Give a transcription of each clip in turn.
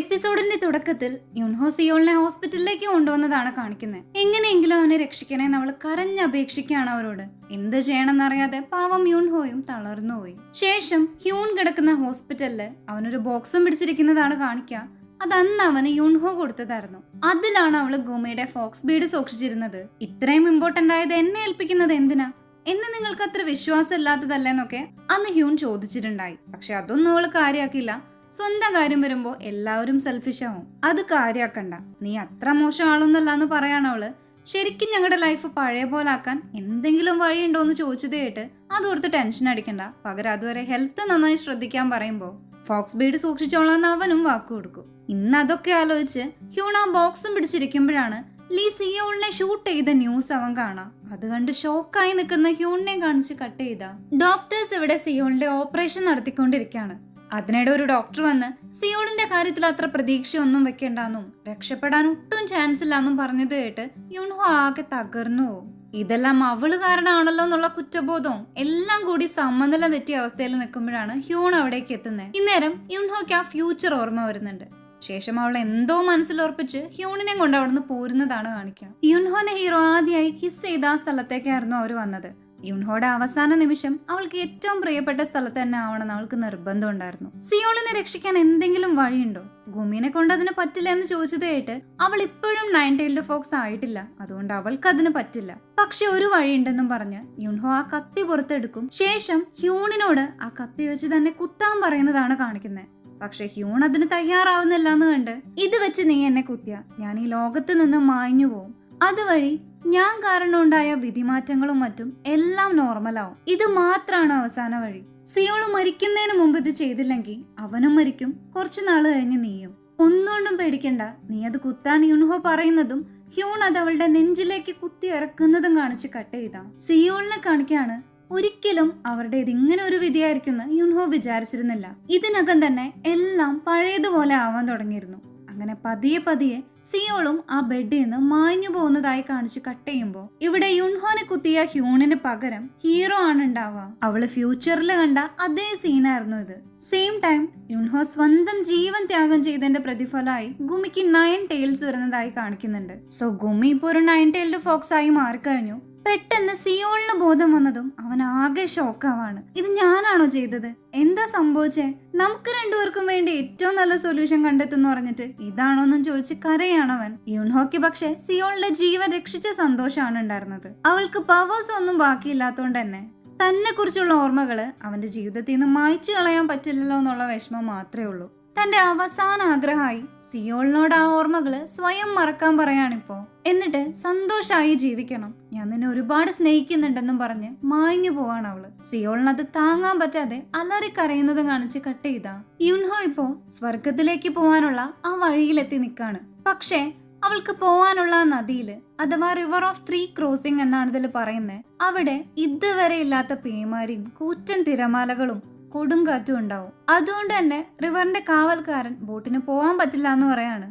എപ്പിസോഡിന്റെ തുടക്കത്തിൽ യുൻഹോ സിയോളിനെ ഹോസ്പിറ്റലിലേക്ക് കൊണ്ടുവന്നതാണ് കാണിക്കുന്നത്. എങ്ങനെയെങ്കിലും അവനെ രക്ഷിക്കണേന്ന് അവൾ കരഞ്ഞപേക്ഷിക്കുകയാണ് അവരോട്. എന്ത് ചെയ്യണമെന്നറിയാതെ പാവം യുൻഹോയും തളർന്നുപോയി. ശേഷം ഹ്യൂൺ കിടക്കുന്ന ഹോസ്പിറ്റലില് അവനൊരു ബോക്സും പിടിച്ചിരിക്കുന്നതാണ് കാണിക്കുക. അത് അന്ന് അവന് യുൻഹോ കൊടുത്തതായിരുന്നു. അതിലാണ് അവള് ഗുമയുടെ ഫോക്സ് ബീഡ് സൂക്ഷിച്ചിരുന്നത്. ഇത്രയും ഇമ്പോർട്ടന്റ് ആയത് എന്നെ ഏൽപ്പിക്കുന്നത് എന്തിനാ എന്ന് നിങ്ങൾക്ക് അത്ര വിശ്വാസം ഇല്ലാത്തതല്ലെന്നൊക്കെ അന്ന് ഹ്യൂൺ ചോദിച്ചിട്ടുണ്ടായി. പക്ഷെ അതൊന്നും അവള് കാര്യാക്കില്ല. സ്വന്തം കാര്യം വരുമ്പോ എല്ലാവരും സെൽഫിഷ് ആവും. അത് കാര്യാക്കണ്ട, നീ അത്ര മോശം ആളൊന്നല്ല എന്ന് പറയാണവള്. ശരിക്കും ഞങ്ങളുടെ ലൈഫ് പഴയ പോലെ ആക്കാൻ എന്തെങ്കിലും വഴിയുണ്ടോ എന്ന് ചോദിച്ചത് കേട്ട് അതോർത്ത് ടെൻഷൻ അടിക്കണ്ട, പകരം അതുവരെ ഹെൽത്ത് നന്നായി ശ്രദ്ധിക്കാൻ പറയുമ്പോ ഫോക്സ് ബീഡ് സൂക്ഷിച്ചോളാന്ന് അവനും വാക്കു കൊടുക്കും. ഇന്ന് അതൊക്കെ ആലോചിച്ച് ഹ്യൂൺ ആ ബോക്സും പിടിച്ചിരിക്കുമ്പോഴാണ് ലീ സിയോളിനെ ഷൂട്ട് ചെയ്ത ന്യൂസ് അവൻ കാണാം. അത് കണ്ട് ഷോക്കായി നിൽക്കുന്ന ഹ്യൂണിനെ കാണിച്ച് കട്ട് ചെയ്ത ഡോക്ടേഴ്സ് ഇവിടെ സിയോളിന്റെ ഓപ്പറേഷൻ നടത്തിക്കൊണ്ടിരിക്കുകയാണ്. അതിനിടെ ഒരു ഡോക്ടർ വന്ന് സിയോളിന്റെ കാര്യത്തിൽ അത്ര പ്രതീക്ഷയൊന്നും വെക്കേണ്ടെന്നും രക്ഷപ്പെടാൻ ഒട്ടും ചാൻസ് ഇല്ലാന്നും പറഞ്ഞത് കേട്ട് യുൻഹോ ആകെ തകർന്നു പോകും. ഇതെല്ലാം അവള് കാരണമാണല്ലോ എന്നുള്ള കുറ്റബോധവും എല്ലാം കൂടി സമനില തെറ്റിയ അവസ്ഥയിൽ നിൽക്കുമ്പോഴാണ് ഹ്യൂൺ അവിടേക്ക് എത്തുന്നത്. ഇന്നേരം യുൻഹോയ്ക്ക് ആ ഫ്യൂച്ചർ ഓർമ്മ വരുന്നുണ്ട്. ശേഷം അവൾ എന്തോ മനസ്സിലുറപ്പിച്ച് ഹ്യൂണിനെ കൊണ്ട് അവിടുന്ന് പോരുന്നതാണ് കാണിക്കുക. യുൻഹോനെ ഹീറോ ആദ്യമായി കിസ് ചെയ്ത ആ സ്ഥലത്തേക്കായിരുന്നു അവർ വന്നത്. യുൻഹോയുടെ അവസാന നിമിഷം അവൾക്ക് ഏറ്റവും പ്രിയപ്പെട്ട സ്ഥലത്ത് തന്നെ ആവണമെന്ന് അവൾക്ക് നിർബന്ധം ഉണ്ടായിരുന്നു. സിയോളിനെ രക്ഷിക്കാൻ എന്തെങ്കിലും വഴിയുണ്ടോ? ഗുമിനെ കൊണ്ട് അതിന് പറ്റില്ല എന്ന് ചോദിച്ചത് കേട്ട് അവൾ ഇപ്പോഴും 9 ടൈൽഡ് ഫോക്സ് ആയിട്ടില്ല, അതുകൊണ്ട് അവൾക്ക് അതിന് പറ്റില്ല. പക്ഷെ ഒരു വഴിയുണ്ടെന്നും പറഞ്ഞ് യുൻഹോ ആ കത്തി പുറത്തെടുക്കും. ശേഷം ഹ്യൂണിനോട് ആ കത്തി വെച്ച് തന്നെ കുത്താൻ പറയുന്നതാണ് കാണിക്കുന്നത്. പക്ഷെ ഹ്യൂൺ അതിന് തയ്യാറാവുന്നില്ല എന്ന് കണ്ട്, ഇത് വെച്ച് നീ എന്നെ കുത്തിയ ഞാൻ ഈ ലോകത്ത് നിന്ന് മായ്ഞ്ഞു പോവും, അതുവഴി ഞാൻ കാരണം ഉണ്ടായ വിധിമാറ്റങ്ങളും മറ്റും എല്ലാം നോർമലാവും, ഇത് മാത്രാണ് അവസാന വഴി. സിയോള് മരിക്കുന്നതിന് മുമ്പ് ഇത് ചെയ്തില്ലെങ്കിൽ അവനും മരിക്കും, കുറച്ചു നാള് കഴിഞ്ഞ് നീയും. ഒന്നുകൊണ്ടും പേടിക്കണ്ട, നീ അത് കുത്താൻ യുൻഹോ പറയുന്നതും ഹ്യൂൺ അത് അവളുടെ നെഞ്ചിലേക്ക് കുത്തി ഇറക്കുന്നതും കാണിച്ച് കട്ട് ചെയ്ത സിയോളിനെ കാണിക്കാണ്. ഒരിക്കലും അവരുടെ ഇതിങ്ങനെ ഒരു വിധിയായിരിക്കും യുൻഹോ വിചാരിച്ചിരുന്നില്ല. ഇതിനകം തന്നെ എല്ലാം പഴയതുപോലെ ആവാൻ തുടങ്ങിയിരുന്നു. അങ്ങനെ പതിയെ പതിയെ സിയോളും ആ ബെഡിൽ നിന്ന് മാഞ്ഞു പോകുന്നതായി കാണിച്ച് കട്ട് ചെയ്യുമ്പോൾ ഇവിടെ യുൻഹോനെ കുത്തിയ ഹ്യൂണിന് പകരം ഹീറോ ആണ് ഉണ്ടാവുക. അവള് ഫ്യൂച്ചറിൽ കണ്ട അതേ സീനായിരുന്നു ഇത്. സെയിം ടൈം യുൻഹോ സ്വന്തം ജീവൻ ത്യാഗം ചെയ്തതിന്റെ പ്രതിഫലമായി ഗുമിക്ക് 9 ടൈൽസ് വരുന്നതായി കാണിക്കുന്നുണ്ട്. സോ ഗുമി ഇപ്പൊ ഒരു 9 ടൈൽഡ് ഫോക്സ് ആയി മാറിക്കഴിഞ്ഞു. പെട്ടെന്ന് സിയോളിന് ബോധം വന്നതും അവൻ ആകെ ഷോക്കാവാണ്. ഇത് ഞാനാണോ ചെയ്തത്? എന്താ സംഭവിച്ചേ? നമുക്ക് രണ്ടുപേർക്കും വേണ്ടി ഏറ്റവും നല്ല സൊല്യൂഷൻ കണ്ടെത്തുന്നു പറഞ്ഞിട്ട് ഇതാണോന്നും ചോദിച്ച് കരയാണവൻ. യുൻഹോയ്ക്ക് പക്ഷെ സിയോളിന്റെ ജീവൻ രക്ഷിച്ച സന്തോഷമാണ് ഉണ്ടായിരുന്നത്. അവൾക്ക് പവേഴ്സ് ഒന്നും ബാക്കിയില്ലാത്തോണ്ട് തന്നെ തന്നെ കുറിച്ചുള്ള ഓർമ്മകള് അവന്റെ ജീവിതത്തിൽ നിന്ന് മായ്ച്ചു കളയാൻ പറ്റില്ലല്ലോ എന്നുള്ള വിഷമം മാത്രമേ ഉള്ളൂ. തന്റെ അവസാന ആഗ്രഹമായി സിയോളിനോട് ആ ഓർമ്മകള് സ്വയം മറക്കാൻ പറയാണിപ്പോ. എന്നിട്ട് സന്തോഷായി ജീവിക്കണം, ഞാൻ നിന്നെ ഒരുപാട് സ്നേഹിക്കുന്നുണ്ടെന്നും പറഞ്ഞ് മായ്ഞ്ഞു പോവാണ് അവള്. സിയോളിനത് താങ്ങാൻ പറ്റാതെ അലറിക്കരയുന്നത് കാണിച്ച് കട്ട് ചെയ്ത യുൻഹോ ഇപ്പോ സ്വർഗത്തിലേക്ക് പോവാനുള്ള ആ വഴിയിലെത്തി നിൽക്കാണ്. പക്ഷേ അവൾക്ക് പോവാനുള്ള നദിയില്, അഥവാ റിവർ ഓഫ് 3 ക്രോസിംഗ് എന്നാണ് ഇതിൽ പറയുന്നത്, അവിടെ ഇതുവരെ ഇല്ലാത്ത പേമാരിയും കൂറ്റൻ തിരമാലകളും കൊടുങ്കാറ്റും ഉണ്ടാവും. അതുകൊണ്ട് തന്നെ റിവറിന്റെ കാവൽക്കാരൻ ബോട്ടിന് പോവാൻ പറ്റില്ല എന്ന് പറയാണ്.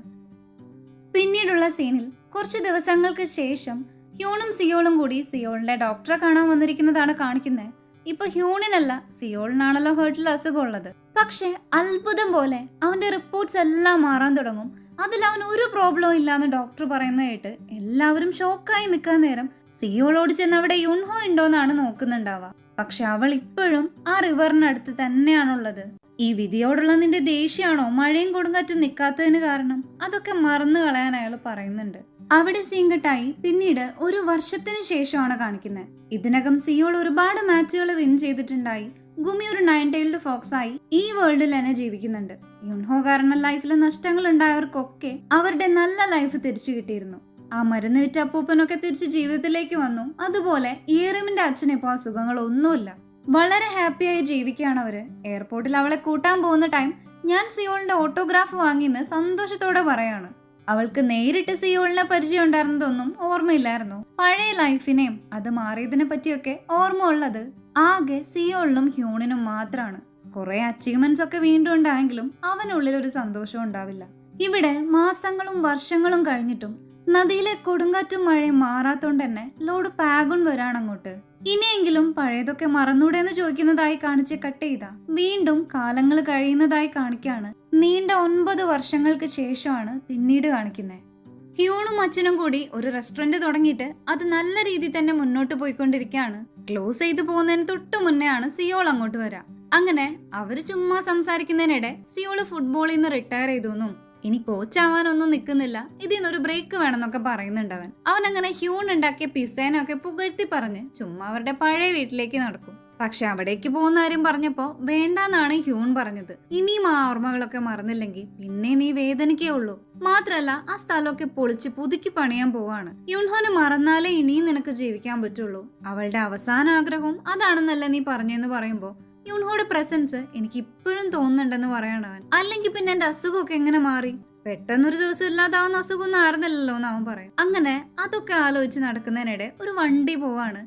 പിന്നീടുള്ള സീനിൽ കുറച്ച് ദിവസങ്ങൾക്ക് ശേഷം ഹ്യൂണും സിയോളും കൂടി സിയോളിന്റെ ഡോക്ടറെ കാണാൻ വന്നിരിക്കുന്നതാണ് കാണിക്കുന്നത്. ഇപ്പൊ ഹ്യൂണിനല്ല സിയോളിനാണല്ലോ ഹേർട്ടിൽ അസുഖമുള്ളത്. പക്ഷെ അത്ഭുതം പോലെ അവന്റെ റിപ്പോർട്ട്സ് എല്ലാം മാറാൻ തുടങ്ങും. അതിൽ അവൻ ഒരു പ്രോബ്ലവും ഇല്ലാന്ന് ഡോക്ടർ പറയുന്ന കേട്ട് എല്ലാവരും ഷോക്കായി നിൽക്കാൻ നേരം സിയോളോട് ചെന്ന് അവിടെ യുൻഹോ ഉണ്ടോന്നാണ് നോക്കുന്നുണ്ടാവുക. പക്ഷെ അവൾ ഇപ്പോഴും ആ റിവറിനടുത്ത് തന്നെയാണുള്ളത്. ഈ വിധിയോടുള്ള നിന്റെ ദേഷ്യമാണോ മഴയും കൊടുങ്കാറ്റും നിൽക്കാത്തതിന് കാരണം? അതൊക്കെ മറന്നു കളയാൻ അയാൾ പറയുന്നുണ്ട്. അവിടെ സീങ്കട്ടായി പിന്നീട് 1 വർഷത്തിന് ശേഷമാണ് കാണിക്കുന്നത്. ഇതിനകം സിയോൾ ഒരുപാട് മാച്ചുകൾ വിൻ ചെയ്തിട്ടുണ്ടായി. ഗുമി ഒരു 9 ടൈൽഡ് ഫോക്സ് ആയി ഈ വേൾഡിൽ തന്നെ ജീവിക്കുന്നുണ്ട്. യുൻഹോ കാരണം ലൈഫിൽ നഷ്ടങ്ങൾ ഉണ്ടായവർക്കൊക്കെ അവരുടെ നല്ല ലൈഫ് തിരിച്ചു കിട്ടിയിരുന്നു. ആ മരുന്ന് വിറ്റ അപ്പൂപ്പനൊക്കെ തിരിച്ച് ജീവിതത്തിലേക്ക് വന്നു. അതുപോലെ ഏറിമിന്റെ അച്ഛന് ഇപ്പോൾ അസുഖങ്ങളൊന്നുമില്ല, വളരെ ഹാപ്പിയായി ജീവിക്കുകയാണ് അവര്. എയർപോർട്ടിൽ അവളെ കൂട്ടാൻ പോകുന്ന ടൈം ഞാൻ സിയോളിന്റെ ഓട്ടോഗ്രാഫ് വാങ്ങിന്ന് സന്തോഷത്തോടെ പറയാണ്. അവൾക്ക് നേരിട്ട് സിയോളിനെ പരിചയം ഉണ്ടായിരുന്നതൊന്നും ഓർമ്മയില്ലായിരുന്നു. പഴയ ലൈഫിനെയും അത് മാറിയതിനെ പറ്റിയൊക്കെ ഓർമ്മ ഉള്ളത് ആകെ സിയോളിനും ഹ്യൂണിനും മാത്രമാണ്. കുറെ അച്ചീവ്മെന്റ്സ് ഒക്കെ വീണ്ടും ഉണ്ടായെങ്കിലും അവനുള്ളിൽ ഒരു സന്തോഷം ഉണ്ടാവില്ല. ഇവിടെ മാസങ്ങളും വർഷങ്ങളും കഴിഞ്ഞിട്ടും നദിയിലെ കൊടുങ്കാറ്റും മഴയും മാറാത്തോണ്ട് തന്നെ ലോർഡ് പാഗുൺ വരാണ് അങ്ങോട്ട്. ഇനിയെങ്കിലും പഴയതൊക്കെ മറന്നൂടെ എന്ന് ചോദിക്കുന്നതായി കാണിച്ച് കട്ട് ചെയ്ത വീണ്ടും കാലങ്ങൾ കഴിയുന്നതായി കാണിക്കാണ്. നീണ്ട 9 വർഷങ്ങൾക്ക് ശേഷമാണ് പിന്നീട് കാണിക്കുന്നത്. ഹ്യൂണും അച്ഛനും കൂടി ഒരു റെസ്റ്റോറന്റ് തുടങ്ങിയിട്ട് അത് നല്ല രീതിയിൽ തന്നെ മുന്നോട്ട് പോയിക്കൊണ്ടിരിക്കുകയാണ്. ക്ലോസ് ചെയ്ത് പോകുന്നതിന് തൊട്ടു മുന്നേ ആണ് സിയോൾ അങ്ങോട്ട് വരാം. അങ്ങനെ അവര് ചുമ്മാ സംസാരിക്കുന്നതിനിടെ സിയോള് ഫുട്ബോളിൽ നിന്ന് റിട്ടയർ ചെയ്തു, ഇനി കോച്ചാവാനൊന്നും നിൽക്കുന്നില്ല, ഇതിന്നൊരു ബ്രേക്ക് വേണമെന്നൊക്കെ പറയുന്നുണ്ട് അവൻ അങ്ങനെ ഹ്യൂൺ ഉണ്ടാക്കിയ പിസേനൊക്കെ പുകഴ്ത്തി പറഞ്ഞ് ചുമ്മാ അവരുടെ പഴയ വീട്ടിലേക്ക് നടക്കും. പക്ഷെ അവിടേക്ക് പോകുന്ന കാര്യം പറഞ്ഞപ്പോ വേണ്ടാന്നാണ് ഹ്യൂൺ പറഞ്ഞത്. ഇനിയും ആ ഓർമ്മകളൊക്കെ മറന്നില്ലെങ്കിൽ പിന്നെ നീ വേദനിക്കേ ഉള്ളൂ. മാത്രല്ല ആ സ്ഥലമൊക്കെ പൊളിച്ച് പുതുക്കി പണിയാൻ പോവാണ്. യുൻഹോനെ മറന്നാലേ ഇനിയും നിനക്ക് ജീവിക്കാൻ പറ്റുള്ളൂ. അവളുടെ അവസാന ആഗ്രഹവും അതാണെന്നല്ല നീ പറഞ്ഞെന്ന് പറയുമ്പോ യുൻഹോയുടെ പ്രസൻസ് എനിക്ക് ഇപ്പോഴും തോന്നുന്നുണ്ടെന്ന് പറയണവൻ. അല്ലെങ്കിൽ പിന്നെ എന്റെ അസുഖമൊക്കെ എങ്ങനെ മാറി? പെട്ടെന്നൊരു ദിവസം ഇല്ലാതാവുന്ന അസുഖമൊന്നും ആയിരുന്നില്ലല്ലോ എന്ന് അവൻ പറയും. അങ്ങനെ അതൊക്കെ ആലോചിച്ച് നടക്കുന്നതിനിടെ ഒരു വണ്ടി പോവാണ്.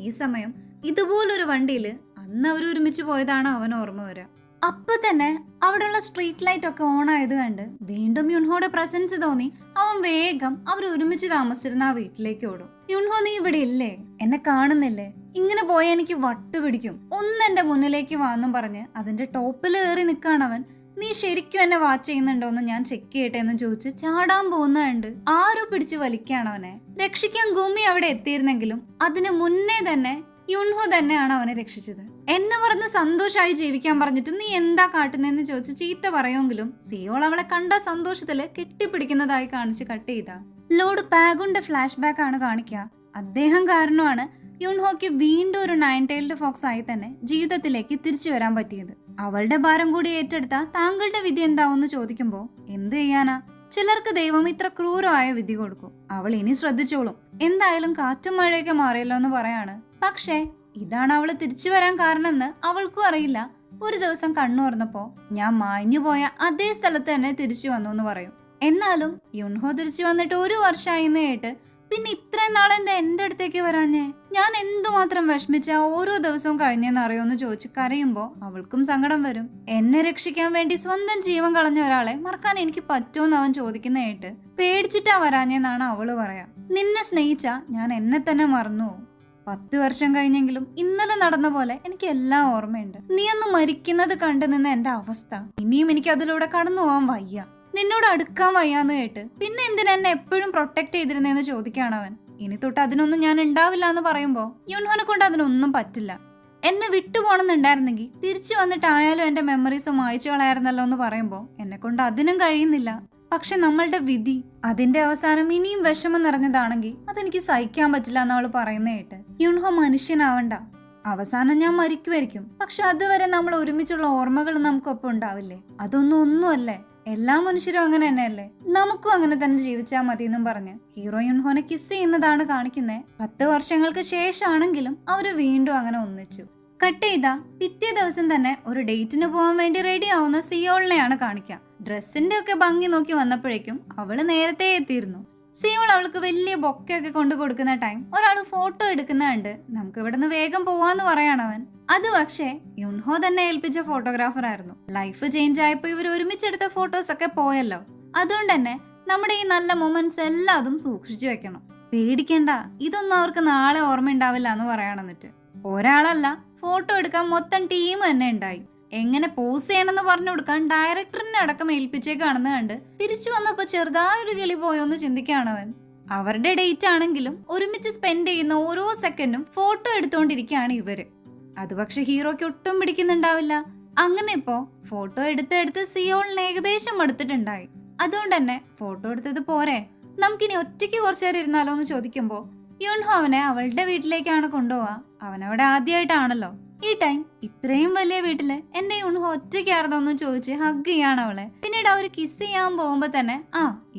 ഈ സമയം ഇതുപോലൊരു വണ്ടിയില് അന്ന് അവർ ഒരുമിച്ച് പോയതാണ് അവൻ ഓർമ്മ വരിക. അപ്പൊ തന്നെ അവിടെയുള്ള സ്ട്രീറ്റ് ലൈറ്റ് ഒക്കെ ഓൺ ആയത് കണ്ട് വീണ്ടും യുൻഹോയുടെ പ്രസൻസ് തോന്നി അവൻ വേഗം അവർ ഒരുമിച്ച് താമസിച്ചിരുന്ന ആ വീട്ടിലേക്ക് ഓടും. യുൻഹോ, നീ ഇവിടെ ഇല്ലേ? എന്നെ കാണുന്നില്ലേ? ഇങ്ങനെ പോയാൽ എനിക്ക് വട്ട് പിടിക്കും. ഒന്ന് എന്റെ മുന്നിലേക്ക് വാന്നും പറഞ്ഞ് അതിന്റെ ടോപ്പിൽ കയറി നിൽക്കാണവൻ. നീ ശരിക്കും എന്നെ വാച്ച് ചെയ്യുന്നുണ്ടോന്ന് ഞാൻ ചെക്ക് ചെയ്യട്ടെ എന്ന് ചോദിച്ച് ചാടാൻ പോകുന്നുണ്ട്. ആരോ പിടിച്ച് വലിക്കാണ് അവനെ. രക്ഷിക്കാൻ ഗുമി അവിടെ എത്തിയിരുന്നെങ്കിലും അതിന് മുന്നേ തന്നെ യുൻഹോ തന്നെയാണ് അവനെ രക്ഷിച്ചത്. എന്നെ പറഞ്ഞ് സന്തോഷമായി ജീവിക്കാൻ പറഞ്ഞിട്ട് നീ എന്താ കാട്ടുന്നതെന്ന് ചോദിച്ച് ചീത്ത പറയുമെങ്കിലും സിയോൾ അവളെ കണ്ട സന്തോഷത്തില് കെട്ടിപ്പിടിക്കുന്നതായി കാണിച്ച് കട്ട് ചെയ്ത ലോർഡ് പാഗുന്റെ ഫ്ലാഷ് ബാക്ക് ആണ് കാണിക്കുക. അദ്ദേഹം കാരണമാണ് യുൻഹോക്ക് വീണ്ടും ഒരു 9 tailed fox ആയി തന്നെ ജീവിതത്തിലേക്ക് തിരിച്ചു വരാൻ പറ്റിയത്. അവളുടെ ഭാരം കൂടി ഏറ്റെടുത്ത താങ്കളുടെ വിധി എന്താവെന്ന് ചോദിക്കുമ്പോ എന്ത് ചെയ്യാനാ, ചിലർക്ക് ദൈവം ഇത്ര ക്രൂരമായ വിധി കൊടുക്കും. അവൾ ഇനി ശ്രദ്ധിച്ചോളും. എന്തായാലും കാറ്റും മഴയൊക്കെ മാറിയല്ലോ എന്ന് പറയാണ്. പക്ഷേ ഇതാണ് അവള് തിരിച്ചു വരാൻ കാരണമെന്ന് അവൾക്കും അറിയില്ല. ഒരു ദിവസം കണ്ണു തുറന്നപ്പോ ഞാൻ മാഞ്ഞു പോയ അതേ സ്ഥലത്ത് തന്നെ തിരിച്ചു വന്നു എന്ന് പറയും. എന്നാലും യുൻഹോ തിരിച്ചു വന്നിട്ട് 1 വർഷമായിന്ന് കേട്ട് പിന്നെ ഇത്രയും നാളെന്താ എന്റെ അടുത്തേക്ക് വരാഞ്ഞേ? ഞാൻ എന്തുമാത്രം വിഷമിച്ച ഓരോ ദിവസവും കഴിഞ്ഞെന്ന് അറിയോന്ന് ചോദിച്ച് കരയുമ്പോ അവൾക്കും സങ്കടം വരും. എന്നെ രക്ഷിക്കാൻ വേണ്ടി സ്വന്തം ജീവൻ കളഞ്ഞ ഒരാളെ മറക്കാൻ എനിക്ക് പറ്റുമെന്ന് അവൻ ചോദിക്കുന്ന കേട്ട് പേടിച്ചിട്ടാ വരാഞ്ഞെന്നാണ് അവള് പറയാ. നിന്നെ സ്നേഹിച്ച ഞാൻ എന്നെ തന്നെ മറന്നുപോകും. 10 വർഷം കഴിഞ്ഞെങ്കിലും ഇന്നലെ നടന്ന പോലെ എനിക്ക് എല്ലാം ഓർമ്മയുണ്ട്. നീ ഒന്ന് മരിക്കുന്നത് കണ്ടു നിന്ന എന്റെ അവസ്ഥ ഇനിയും എനിക്ക് അതിലൂടെ കടന്നു പോകാൻ വയ്യ. നിന്നോട് അടുക്കാൻ വയ്യാന്ന് കേട്ട് പിന്നെ എന്തിനാ എന്നെ എപ്പോഴും പ്രൊട്ടക്ട് ചെയ്തിരുന്നേന്ന് ചോദിക്കാണ് അവൻ. ഇനി തൊട്ട് അതിനൊന്നും ഞാൻ ഉണ്ടാവില്ല എന്ന് പറയുമ്പോ യുൻഹോനെ കൊണ്ട് അതിനൊന്നും പറ്റില്ല. എന്നെ വിട്ടുപോണെന്നുണ്ടായിരുന്നെങ്കിൽ തിരിച്ചു വന്നിട്ടായാലും എന്റെ മെമ്മറീസ് മായ്ച്ചു കളയായിരുന്നല്ലോ എന്ന് പറയുമ്പോ എന്നെ കൊണ്ട് അതിനും കഴിയുന്നില്ല. പക്ഷെ നമ്മളുടെ വിധി, അതിന്റെ അവസാനം ഇനിയും വിഷമം നിറഞ്ഞതാണെങ്കിൽ അതെനിക്ക് സഹിക്കാൻ പറ്റില്ല എന്നവള് പറയുന്ന കേട്ട് യുൻഹോ മനുഷ്യനാവണ്ട, അവസാനം ഞാൻ മരിക്കുമായിരിക്കും, പക്ഷെ അതുവരെ നമ്മൾ ഒരുമിച്ചുള്ള ഓർമ്മകൾ നമുക്കൊപ്പം ഉണ്ടാവില്ലേ? ഒന്നുമല്ലേ, എല്ലാ മനുഷ്യരും അങ്ങനെ തന്നെയല്ലേ, നമുക്കും അങ്ങനെ തന്നെ ജീവിച്ചാൽ മതി എന്നും പറഞ്ഞ് ഹീറോ യുൻഹോനെ കിസ് ചെയ്യുന്നതാണ് കാണിക്കുന്നത്. 10 വർഷങ്ങൾക്ക് ശേഷമാണെങ്കിലും അവര് വീണ്ടും അങ്ങനെ ഒന്നിച്ചു. കട്ട് ചെയ്ത പിറ്റേ ദിവസം തന്നെ ഒരു ഡേറ്റിന് പോകാൻ വേണ്ടി റെഡി ആവുന്ന സിയോളിനെയാണ് കാണിക്കുക. ഡ്രസ്സിന്റെ ഒക്കെ ഭംഗി നോക്കി വന്നപ്പോഴേക്കും അവള് നേരത്തെ എത്തിയിരുന്നു. സിയോൾ അവൾക്ക് വലിയ ബൊക്കെയൊക്കെ കൊണ്ടു കൊടുക്കുന്ന ടൈം ഒരാള് ഫോട്ടോ എടുക്കുന്നുണ്ട്. നമുക്ക് ഇവിടുന്ന് വേഗം പോവാന്ന് പറയാണവൻ. അത് പക്ഷേ യുൻഹോ തന്നെ ഏൽപ്പിച്ച ഫോട്ടോഗ്രാഫർ ആയിരുന്നു. ലൈഫ് ചേഞ്ച് ആയപ്പോ ഇവർ ഒരുമിച്ചെടുത്ത ഫോട്ടോസ് ഒക്കെ പോയല്ലോ. അതുകൊണ്ട് തന്നെ നമ്മുടെ ഈ നല്ല മൊമെന്റ്സ് എല്ലാതും സൂക്ഷിച്ചു വെക്കണം. പേടിക്കണ്ട, ഇതൊന്നും അവർക്ക് നാളെ ഓർമ്മ ഉണ്ടാവില്ല എന്ന് പറയണമെന്നിട്ട് ഒരാളല്ല, ഫോട്ടോ എടുക്കാൻ മൊത്തം ടീം തന്നെ ഉണ്ടായി. എങ്ങനെ പോസ് ചെയ്യണമെന്ന് പറഞ്ഞു കൊടുക്കാൻ ഡയറക്ടറിനെ അടക്കം ഏൽപ്പിച്ചേക്കാണെന്ന് കണ്ട് തിരിച്ചു വന്നപ്പോ ചെറുതായൊരു കിളി പോയോന്ന് ചിന്തിക്കാണവൻ. അവരുടെ ഡേറ്റ് ആണെങ്കിലും ഒരുമിച്ച് സ്പെൻഡ് ചെയ്യുന്ന ഓരോ സെക്കൻഡും ഫോട്ടോ എടുത്തോണ്ടിരിക്കുകയാണ് ഇവര്. അത് പക്ഷെ ഹീറോയ്ക്ക് ഒട്ടും പിടിക്കുന്നുണ്ടാവില്ല. അങ്ങനെ ഇപ്പോ ഫോട്ടോ എടുത്ത് സിയോളിന് ഏകദേശം എടുത്തിട്ടുണ്ടായി. അതുകൊണ്ട് തന്നെ ഫോട്ടോ എടുത്തത് പോരെ, നമുക്കിനി ഒറ്റയ്ക്ക് കുറച്ചു നേരം ഇരുന്നാലോ എന്ന് ചോദിക്കുമ്പോ യുൻഹോ അവനെ അവളുടെ വീട്ടിലേക്കാണ് കൊണ്ടുപോവാ. അവനവിടെ ആദ്യമായിട്ടാണല്ലോ. ഈ ടൈം ഇത്രയും വലിയ വീട്ടില് എന്റെ യുൻഹോ ഒറ്റയ്ക്കായിരുന്നോന്ന് ചോദിച്ച് ഹഗ് ചെയ്യാണ് അവളെ. പിന്നീട് അവര് കിസ് ചെയ്യാൻ പോകുമ്പോ തന്നെ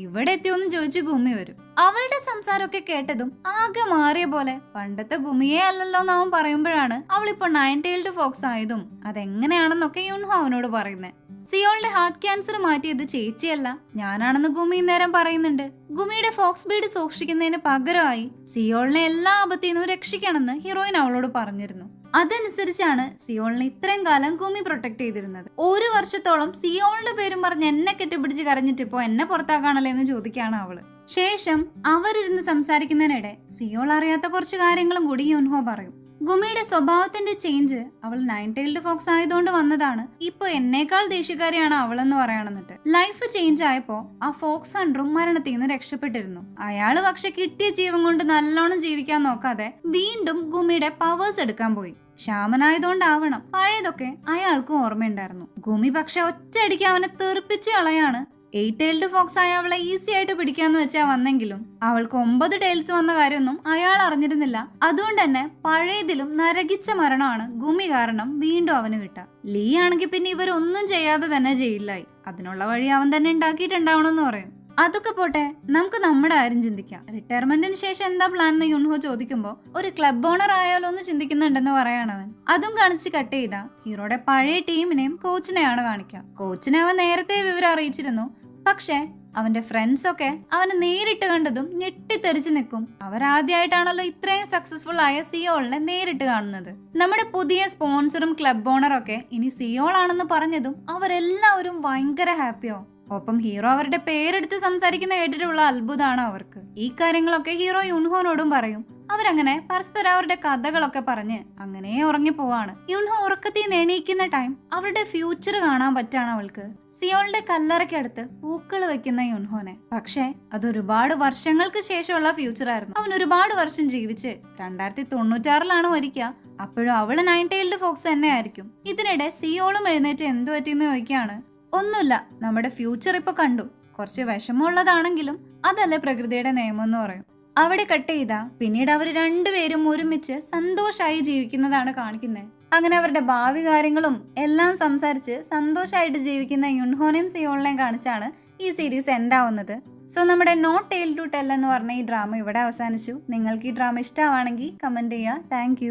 ഇവിടെ എത്തിയോന്ന് ചോദിച്ച് ഗുമി വരും. അവളുടെ സംസാരമൊക്കെ കേട്ടതും ആകെ മാറിയ പോലെ പണ്ടത്തെ ഗുമിയെ അല്ലല്ലോ എന്ന് അവൻ പറയുമ്പോഴാണ് അവളിപ്പോ 9 tailed fox ആയതും അതെങ്ങനെയാണെന്നൊക്കെ യുൻഹോ അവനോട് പറയുന്നത്. സിയോളിന്റെ ഹാർട്ട് ക്യാൻസർ മാറ്റിയത് ചേച്ചിയല്ല ഞാനാണെന്ന് ഗുമി നേരം പറയുന്നുണ്ട്. ഗുമിയുടെ ഫോക്സ് ബീഡ് സൂക്ഷിക്കുന്നതിന് പകരമായി സിയോളിനെ എല്ലാ ആപത്തിനും രക്ഷിക്കണമെന്ന് ഹീറോയിൻ അവളോട് പറഞ്ഞിരുന്നു. അതനുസരിച്ചാണ് സിയോളിനെ ഇത്രയും കാലം ഗുമി പ്രൊട്ടക്ട് ചെയ്തിരുന്നത്. 1 വർഷത്തോളം സിയോളിന്റെ പേരും പറഞ്ഞ് എന്നെ കെട്ടിപ്പിടിച്ച് കരഞ്ഞിട്ടിപ്പോ എന്നെ പുറത്താക്കാണല്ലോ എന്ന് ചോദിക്കാണ് അവള്. ശേഷം അവരിരുന്ന് സംസാരിക്കുന്നതിനിടെ സിയോൾ അറിയാത്ത കുറച്ച് കാര്യങ്ങളും കൂടി യുൻഹോ പറയും. ഗുമിയുടെ സ്വഭാവത്തിന്റെ ചേഞ്ച് അവൾ 9-tailed fox ആയതുകൊണ്ട് വന്നതാണ്. ഇപ്പൊ എന്നേക്കാൾ ദേഷ്യക്കാരിയാണ് അവളെന്ന് പറയാണെന്നിട്ട്. ലൈഫ് ചേഞ്ച് ആയപ്പോ ആ ഫോക്സ് ഹണ്ടറും മരണത്തിൽ നിന്ന് രക്ഷപ്പെട്ടിരുന്നു. അയാള് പക്ഷെ കിട്ടിയ ജീവൻ കൊണ്ട് നല്ലോണം ജീവിക്കാൻ നോക്കാതെ വീണ്ടും ഗുമിയുടെ പവേഴ്സ് എടുക്കാൻ പോയി. ശ്യാമനായതുകൊണ്ടാവണം പഴയതൊക്കെ അയാൾക്കും ഓർമ്മയുണ്ടായിരുന്നു. ഗുമി പക്ഷെ ഒറ്റയടിക്ക് അവനെ തെറിപ്പിച്ച് കളയാണ്. 8-tailed fox ആയ അവളെ ഈസി ആയിട്ട് പിടിക്കാന്ന് വെച്ചാ വന്നെങ്കിലും അവൾക്ക് 9 tails വന്ന കാര്യമൊന്നും അയാൾ അറിഞ്ഞിരുന്നില്ല. അതുകൊണ്ട് തന്നെ പഴയതിലും നരകിച്ച മരണമാണ് ഗുമി കാരണം വീണ്ടും അവന് കിട്ടുക. ലീ ആണെങ്കിൽ പിന്നെ ഇവരൊന്നും ചെയ്യാതെ തന്നെ ജയിലിലായി. അതിനുള്ള വഴി അവൻ തന്നെ ഉണ്ടാക്കിയിട്ടുണ്ടാവണമെന്ന് പറയും. അതൊക്കെ പോട്ടെ, നമുക്ക് നമ്മുടെ കാര്യം ചിന്തിക്കാം. റിട്ടയർമെന്റിന് ശേഷം എന്താ പ്ലാൻ എന്ന് യുൻഹോ ചോദിക്കുമ്പോ ഒരു ക്ലബ് ഓണർ ആയാലോ എന്ന് ചിന്തിക്കുന്നുണ്ടെന്ന് പറയാണവൻ. അതും കാണിച്ച് കട്ട് ചെയ്ത ഹീറോയുടെ പഴയ ടീമിനെയും കോച്ചിനെയാണ് കാണിക്കുക. കോച്ചിനെ അവൻ നേരത്തെ വിവരം അറിയിച്ചിരുന്നു. പക്ഷെ അവന്റെ ഫ്രണ്ട്സ് ഒക്കെ അവനെ നേരിട്ട് കണ്ടതും ഞെട്ടിത്തെറിച്ച് നിൽക്കും. അവരാദ്യമായിട്ടാണല്ലോ ഇത്രയും സക്സസ്ഫുൾ ആയ സിയോളിനെ നേരിട്ട് കാണുന്നത്. നമ്മുടെ പുതിയ സ്പോൺസറും ക്ലബ് ഓണറൊക്കെ ഇനി സിയോൾ ആണെന്ന് പറഞ്ഞതും അവരെല്ലാവരും ഭയങ്കര ഹാപ്പിയാവും. ഒപ്പം ഹീറോ അവരുടെ പേരെടുത്ത് സംസാരിക്കുന്ന കേട്ടിട്ടുള്ള അത്ഭുതമാണ് അവർക്ക്. ഈ കാര്യങ്ങളൊക്കെ ഹീറോ യുൻഹോനോടും പറയും. അവരങ്ങനെ പരസ്പരം അവരുടെ കഥകളൊക്കെ പറഞ്ഞ് അങ്ങനെ ഉറങ്ങിപ്പോവാണ്. യുൻഹോ ഉറക്കത്തിൽ നിന്ന് എണീക്കുന്ന ടൈം അവരുടെ ഫ്യൂച്ചർ കാണാൻ പറ്റാണ് അവൾക്ക്. സിയോളിന്റെ കല്ലറയ്ക്കടുത്ത് പൂക്കൾ വെക്കുന്ന യുൻഹോനെ. പക്ഷെ അത് ഒരുപാട് വർഷങ്ങൾക്ക് ശേഷമുള്ള ഫ്യൂച്ചർ ആയിരുന്നു. അവൻ ഒരുപാട് വർഷം ജീവിച്ച് 2096 മരിക്കുക. അപ്പോഴും അവള് 9-tailed fox തന്നെ ആയിരിക്കും. ഇതിനിടെ സിയോളും എഴുന്നേറ്റ് എന്ത് പറ്റിയെന്ന് ചോദിക്കാണ്. ഒന്നുമില്ല, നമ്മുടെ ഫ്യൂച്ചർ ഇപ്പൊ കണ്ടു. കുറച്ച് വിഷമമുള്ളതാണെങ്കിലും അതല്ലേ പ്രകൃതിയുടെ നിയമം എന്ന് പറയും. അവിടെ കട്ട് ചെയ്താ പിന്നീട് അവർ രണ്ടുപേരും ഒരുമിച്ച് സന്തോഷമായി ജീവിക്കുന്നതാണ് കാണിക്കുന്നത്. അങ്ങനെ അവരുടെ ഭാവി കാര്യങ്ങളും എല്ലാം സംസാരിച്ച് സന്തോഷമായിട്ട് ജീവിക്കുന്ന യുൻഹോനെയും സിയോളിനെയും കാണിച്ചാണ് ഈ സീരീസ് എൻഡ് ആവുന്നത്. സോ നമ്മുടെ നോട്ട് ടെയിൽ ടു ടെൽ എന്ന് പറഞ്ഞ ഈ ഡ്രാമ ഇവിടെ അവസാനിച്ചു. നിങ്ങൾക്ക് ഈ ഡ്രാമ ഇഷ്ടമാണെങ്കിൽ കമന്റ് ചെയ്യുക. താങ്ക്